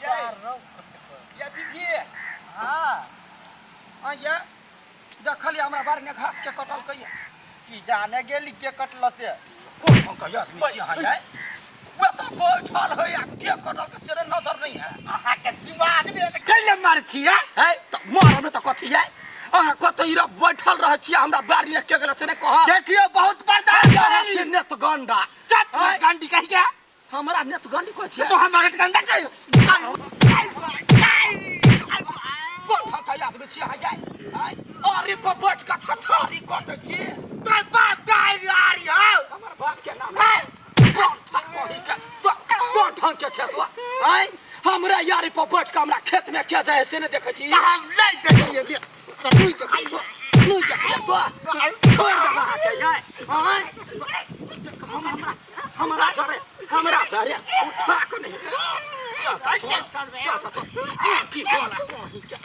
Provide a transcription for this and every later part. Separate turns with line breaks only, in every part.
ये दीदी हाँ ये देखल हमरा बारे में घास के कटल कहिए
की जाने गेली के कटल से
कौन कहिए आदमी छी यहाँ जाए वो तो बैठल है या के कटल के सिरे नजर नहीं है
आहा के दिमाग में कैले मार छिया
है तो मारब तो कथी है अहाँ कतई रे बैठल रह छी हमरा बारी में के गेल से ने कह
देखियो बहुत बर्दाश्त
छी नेत गंडा
चट गांडी कह के
हमरा नेत गंडी कहै छी
तो हमरा गंडा चाहिए
कौन ठका याद में छी यहाँ जाए अरे बैठ का छछारी कटै छी
तोर बाप गाय यारी हो
हमर बाप के नाम है कौन ठका ही के तो कौन ठक के छै तो हैं हमरा यारी पर बैठ के हमरा खेत में के जाए से ने देखै छी
हम नहीं देखिए
कतई के खाइछो नु देखिए तो छोड़ दे वहां के जाए हैं हमरा चरे उठा को नहीं चाचा की बोला कहीं के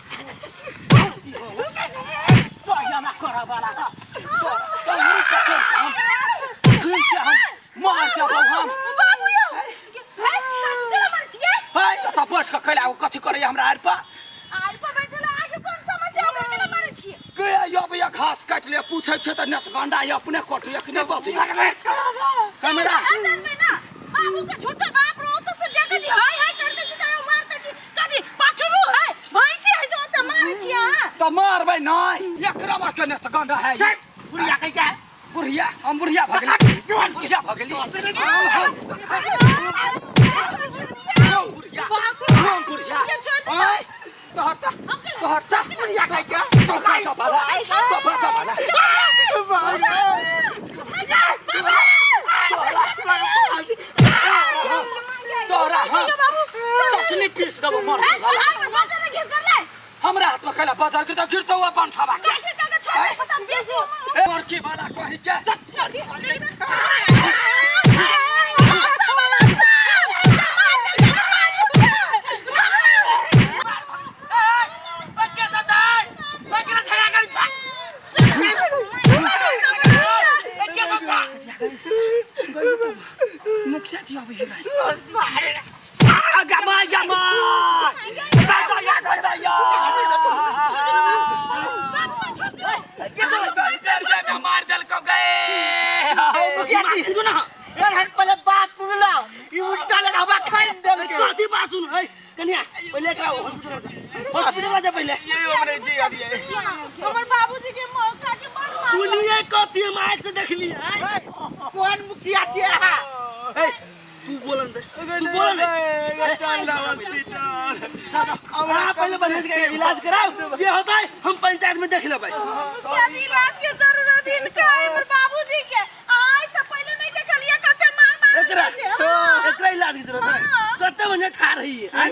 तो ना करा वाला तो मेरी हम मार के हम
बाबू यो है तेरा मर छिए
है त बैठ के कैला कथि करे हमरा आर पर
बैठला आगे कौन समस्या हो गेला मारे छिए
के यो भैया घास काट ले पूछै छै त नेत गंडा ये अपने कट एखने बच कैमरा
में ना बाबू के छोटे बाप रो तो से देखे छी हाय करते छी त मारते छी कथि पाछरू है भैंसी है जो त मारे छिए
त मारबै नहीं एकरा मार के नेत गंडा है
बुढ़िया कह के
बुढ़िया हम बुढ़िया भगली बुढ़िया भगली बुढ़िया तोहरता
बुढ़िया कह के
तो भाला तोरा चटनी पीस देबो मर हमरा हाथ में खैला बाजार के गिरतो हुआ पंठावा और की वाला कहि के मुखिया जी अबे है आगमा मार दल को गए
पहले बात सुन लो ये उल्टा लगा हवा खाइन दे
कथि बात सुन है
कन्या पहले एकरा हॉस्पिटल जा पहले
ये हमरे जी अभी
हमर बाबूजी के मौका के मार
सुनिए कथि हम आंख से देख ली है
कौन मुखिया छिए ए तू बोलन चल हॉस्पिटल अब हां पहले बने के इलाज कराओ जे होता है हम पंचायत में देख लेबै
यदि इलाज के जरूरत इनका है हमर बाबूजी के आज से पहले नहीं देखलिए कते मार
एकरा इलाज की जरूरत है कते बने ठा रही है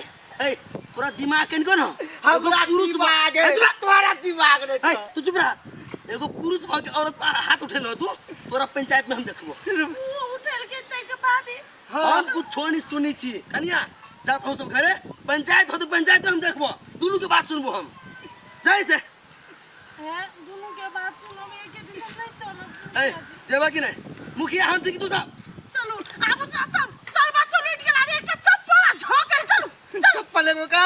ए थोड़ा दिमाग कन को ना हमरा पुरुष दिमाग है तोरा दिमाग नहीं तू चुप रह एगो पुरुष भाग के औरत पर हाथ उठेलो तू तोरा पंचायत में हम देखबो
उठल के तै के बाद
हम कुछ छोनी सुनी छी कन्या जात हो सब घरे पंचायत हो तो पंचायत में हम देखबो दोनों के बात सुनबो हम जाय से
है दोनों के बात सुनो में एक दिन नहीं चलो
ए जेबा कि नहीं मुखिया हम छी कि तू सब
चलो अब जाता सर्वस्व लूट के लागे एक चप्पल झोंके चलो
चप्पल एगो का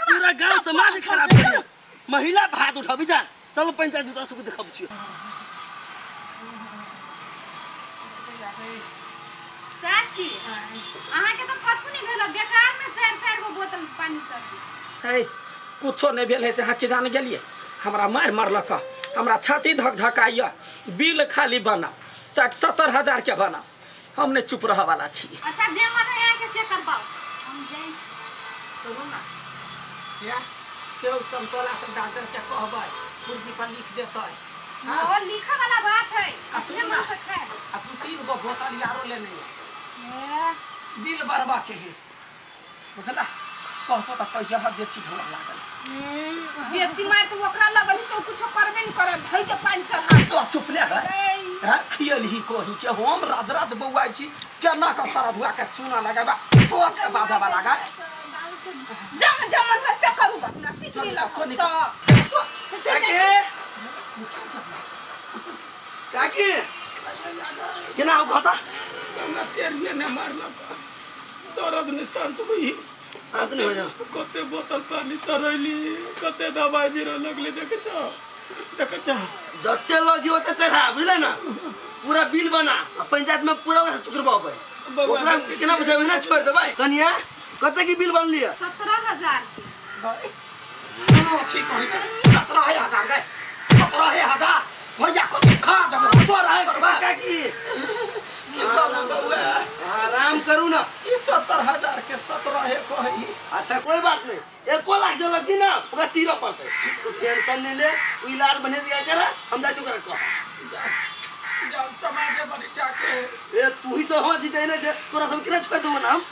पूरा गांव समाज खराब कर दिया महिला हाथ उठाबी जा चलो पंचायत में सबको देखाब छी
चाची अहाँ के तो कथु नहीं भेल बेकार में चार गो बोतल पानी चढ़ दै
है कुछो नहीं भेल है से हाँ के जान गेलिए हमरा मार मारलक हमरा छाती धक धकाइया बिल खाली बना 60-70 हजार के बना हमने चुप रह वाला छी
अच्छा जे मन है के से करबाओ हम जाई
सुनो ना या सेव संतोला से डॉक्टर के कहबै कुर्सी पर लिख देतै
वो लिखा वाला बात है अपने मन से खाए
अब 3 गो बोतल यारो लेने
है
बिल बरबा के है बुझला कहतो त कहिया बेसी ढोला लागल
बेसी मार तो ओकरा लगल से कुछ करबे नहीं करे धई के पानी चढ़ा
तो चुप ले है खियली कोही के हम राज बौआ छी केना का सारा धुआ के चूना लगाबा तो अच्छा बाजा वाला लगा
जमन है से करूंगा अपना पिछली लग तो
काकी केना हो कहता
मैं तेर में न मारला दर्द में शांत हुई
शांत नहीं हो जा
कते बोतल पानी चढ़ैली कते दवाई बिरो लगले देखे छ
जत्ते लगी होते चढ़ा बुझले ना पूरा बिल बना पंचायत में पूरा वैसे चुकर बाबू ओकरा केना बचावे ना छोड़ दे भाई कनिया कते की बिल बन लिया
17,000
ठीक है 17,000 गए 17,000 भैया को खा जब तो रहे बा
काकी आराम करू ना
ये 70,000 के 17 को है
अच्छा कोई बात नहीं 1 लाख जो लगी ना ओका 13 पड़ते तो टेंशन नहीं ले उ इलाज बने दिया कर हम जा चुकर को
जब समाज बड़ी टाके
ए तू ही तो हम जीते ने छे तोरा सब केना छोड़ देबो ना हम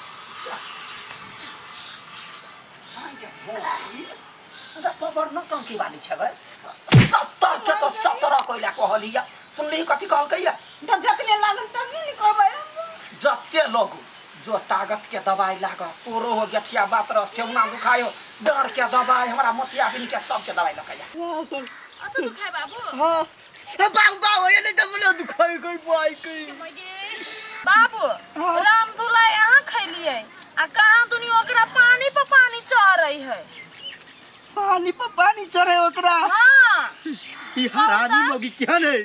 तो बड़ टंकी वाली छ गए 70 के तो 17 कोइला कहलिया सुनली कथि कहल कहिया
तो जतले लागल तब नहीं कहबै
जत्ते लोग जो ताकत के दवाई लाग तोरो हो गठिया बात रस ठेउना दुखायो डर के दवाई हमरा मोतिया बिन के सब के दवाई लकैया
अत दुखाइ बाबू
हां बाबू ये नहीं तो बोलो दुखाई कोई बाई कोई
बाबू राम दुलाई यहाँ खैलिए आ कहाँ दुनी ओकरा पानी पे पानी चढ़ै है
पानी पर पानी चढ़े ओकरा
हाँ
ई हरामी मोगी क्या नहीं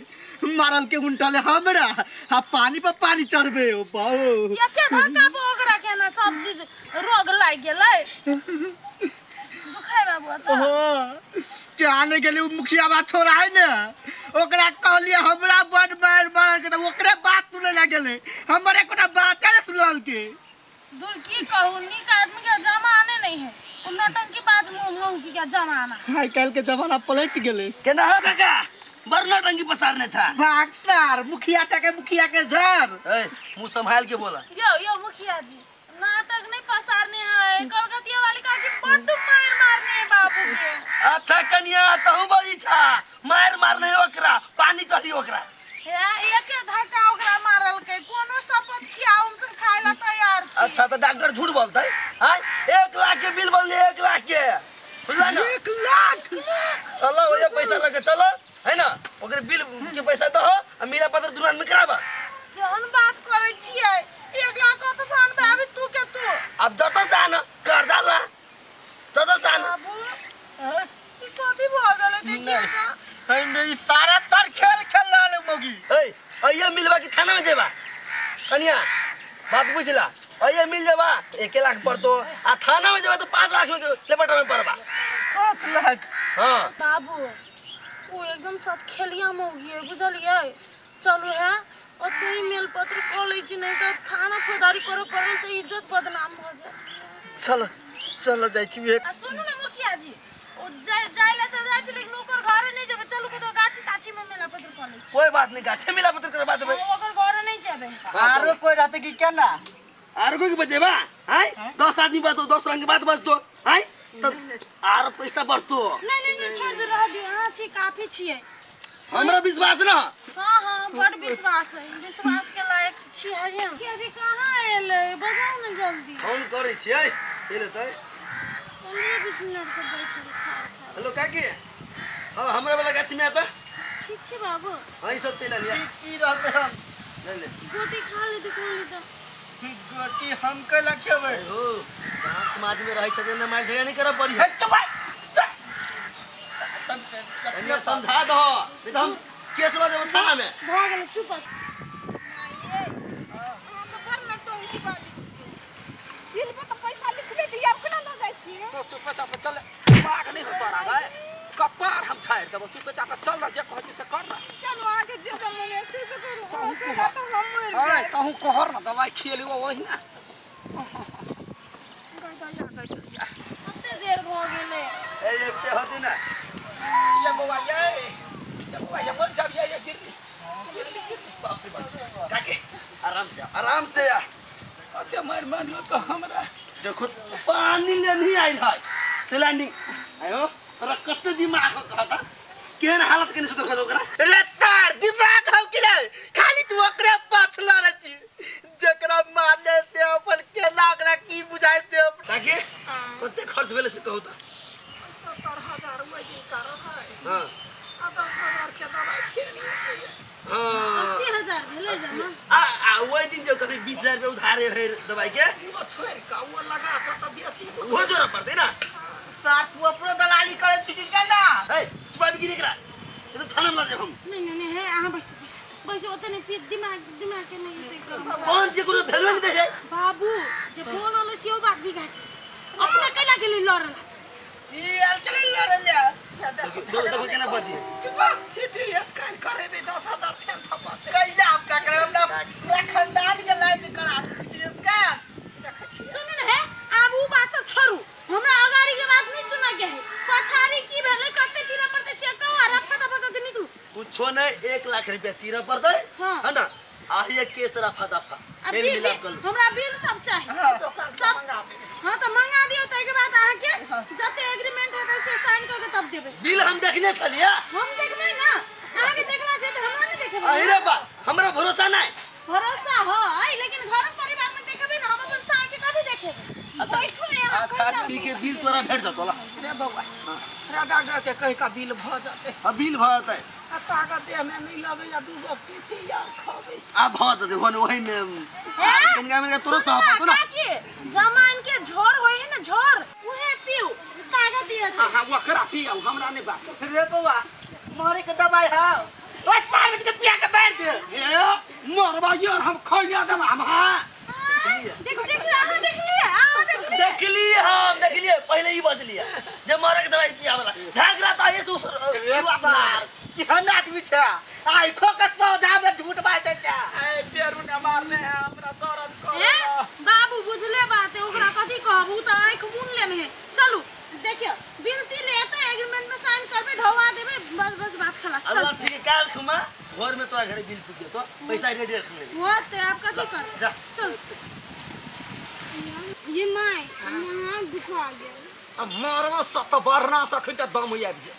मारल के उंटाले हमरा आ पानी पर पानी चढ़बे ओ बाऊ
ये के धक्का पे ओकरा के ना सब चीज रोग लाग गेलै दुखाइ बाबू त
हां जाने गेले उ मुखिया बा छोरा है ना ओकरा कहलिए हमरा बड मार मार के त ओकरे बात सुने लागले हमरे कोटा बात करे सुनल के
दूर की कहूं निक आदमी के जमाने नहीं है उन्नटन की बाज मुंह की का जमाना
हाय काल के जमाना पलट गेले केना हो काका बरना टंकी पसारने था भाग सर मुखिया के घर ए मुंह संभाल के बोला
यो मुखिया जी नाटक नहीं पसारने है कलकतिया वाली का की बड्ड मार मारने है बाबू के
अच्छा कन्या तहु बजी छा मार मारने ओकरा पानी चढ़ी ओकरा
एक धक्का ओकरा मारल के कोनो शपथ खियाउम से खाइला तैयार छी
अच्छा तो डॉक्टर झूठ बोलता है हां 1 लाख के बिल बोल 1 लाख के बुझला ना 1 लाख चलो ये पैसा लगे चलो है ना ओकरे बिल के पैसा दो आ मिला पत्र दुकान में कराबा
केहन बात करे छियै 1 लाख तो सान बे अभी तू के तू
अब जत सान कर्जा ला जत सान
बाबू ई कथि भ गेलै देखिए
है मेरी सारा तर खेल लाले मोगी ए अइया मिलबा की थाना में जेबा कन्या बात बुझला अइया मिल जेबा 1 लाख पर तो आ थाना में जेबा तो 5 लाख में लेपटा में पड़बा 5 लाख हां
बाबू वो एकदम साथ खेलिया मौगी बुझलिए चलो है ओते ईमेल पत्र कॉलेज नहीं तो थाना फौजदारी करो पड़ल तो इज्जत बदनाम हो जाए
चलो जाई छी
सुनो ना मुखिया जी ओ जाइले तो जाय छी लेकिन ओकर घरे नहीं जेबे चलू के तो गाछी ताछी में मेला पत्र कॉलेज
कोई बात नहीं गाछे मिला पत्र करवा देबे
ओकर घरे नहीं जेबे
आरो कोई रहते की केना आरो कोई के बजेबा हाय 10 आदमी बात 10 रंग के बात बस तो हाय तो आरो पैसा बढ़तो
नहीं छोड़ दे रह दियो हां छी काफी छिए
हमरा विश्वास ना
हां बड़ विश्वास है विश्वास के लायक छी हम के जी कहां एले बताओ ना जल्दी
फोन करे छी चले त
15-20 मिनट से बैठ
हेलो काकी हां हमरा वाला गाछी में आता
ठीक छी बाबू
हां सब चला लिया की रहते हम ले
गोटी खा ले तो
गोटी हम के लखेबे हो कहां समाज में रहै छथिन ना मार झगड़ा नहीं करब पड़ी है चुप तब समझा दो नहीं तो हम केस लो जब थाना में
भाग ले चुप हम तो पर न टोंकी वाली छी बिल पे तो पैसा लिखले दिया अपना न जाय छी
तो चुपचाप चल दिमाग नहीं होता रहा गए कपार हम छाड़ देबो चुपचाप चल ना जे कहै से कर ना
चलो आगे जे मने से करो
कहूं
तो हम मर
अरे कहूं कहर ना दवाई खेली वही ना
कते देर भ गेले
ए एकते होती ना
ये बुआ ये मर जाब ये गिर बाप रे बाप
काकी आराम से या
अते मार लो तो हमरा
देखो पानी ले नहीं आइल है सिलेंडिंग आयो तोरा कते दिमाग कहता केन हालत केने से देखा ओकरा रे तार दिमाग हो कि नहीं खाली तू ओकरे पछला रची जकरा मारने से अपन के लागरा की बुझाई दे ताकि कते खर्च भेले से कहू त
70,000 रुपया दिन करो है
हां
आ 10,000 के दवाई खेली
हां
80,000 भेले जमा
वही दिन जो कभी 20,000 रुपये उधारे है दवाई के
वो छोड़ का वो लगा तो बेसी
वो जोरा पड़ते ना
साथ वो अपनो दलाली करे छी कि ना
चुपा भी गिरे करा ये तो थाना में ला जाए हम
नहीं है अहाँ बस ओते नहीं फिर दिमाग के नहीं तो
कौन सी कोनो वैल्यू नहीं देखे
बाबू जे फोन वाले से बात भी गाय अपने कैला के लिए लड़ल
ई आल चले लड़ले
दो दफा केना बची
चुपा सिटी स्कैन करे में 10,000 फेन थपा
कैला आपका करे अपना पूरा खानदान के लाइफ करा इसका
देखे छी
सुन है अब उ बात सब छोड़ू हमरा अगाड़ी के बात नहीं सुना के है पछाड़ी की भेले कते तीरा पड़ते से कहू रफा दफा के निकलू
कुछो नहीं 1 लाख रुपया तीरा पड़ते
हाँ।
है ना आही केस रफा दफा मेल मिलाप कर
हमरा बिल सब चाहिए
दुकान से
सब
मंगा दे
हां तो मंगा दियो तै के बाद आहा के जते एग्रीमेंट है से साइन करके तब देबे
बिल हम देखने छलिया
हम देखबै ना आहा के देखला से तो हमरा नहीं देखेबै
अरे बा हमरा भरोसा नहीं
भरोसा हो लेकिन घर परिवार में देखबै ना हम अपन साई के कभी देखेबै बैठो यहाँ
अच्छा ठीक है बिल तोरा भेट जातो ला
रे बउआ रे डॉक्टर के कह का बिल भ जाते
अब बिल भरतै
आ ताकत देह में नहीं लगे या दूगो शीशी यार खाबे
आ भर जते होन वही में कनिका में तोरो
सुन
साहब तो ना
की जमान के झोर होई है ना झोर उहे पीऊ ताकत दिया
हां वकरा पियो हमरा नहीं बात
रे बउआ मारे के दवाई है ओ साबित के पिया के बैठ दे
ए मरबा यार हम खइना देब हम हां
देखो आहा देख लिए
देख लिए पहले ही बज लिया जब मारे के दवाई पिया वाला झगड़ा तो ये शुरुआत
कि हन आदमी छ आई फोकस तो जाबे झूठ बात छ
ए पेरू न मारने हमरा दर्द
ए
कर
बाबू बुझले बात है ओकरा कथी कहबू त आंख मुन लेने है चलू देखियो बिल तिल एते एग्रीमेंट में साइन करबे ढवा देबे बस बात खलास
अल्लाह ठीक है काल खुमा घर में तोरा घर बिल पुगियो तो पैसा रेडी रख ले
वो ते आप कथी कर
जा
चल
ये माय वहां दुखा गया
अब मरवा सत बरना सखत दम आबि जे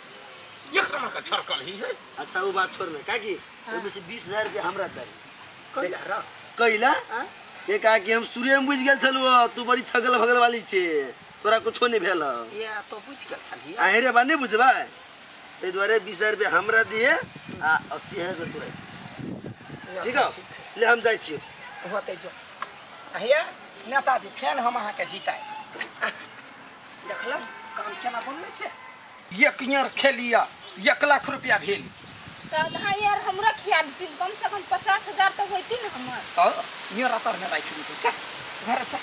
ये खाना का छरकल ही है
अच्छा वो बात छोड़ में का कि ओमे से 20,000 रुपया हमरा चाहिए
कहिया रा
कहिला ये कहा कि हम सूर्य में बुझ गेल छलु तू बड़ी छगल भगल वाली छे तोरा कुछो नहीं भेल
ये तो बुझ के छलिए
अरे बा नहीं बुझबा ए द्वारे 20,000 रुपया हमरा दिए आ 80,000 रुपया तोरा ठीक है ले हम जाई छी
होते जो अहिया नेताजी फेन हम अहाँ के जीताए देखल काम केना बनले से एक यार खेलिया 1 लाख रुपया भेल
तो आधा यार हमरा खिया दी कम से कम 50,000 तो होती ना हमर
तो यार तर में राखी दे चल घर चल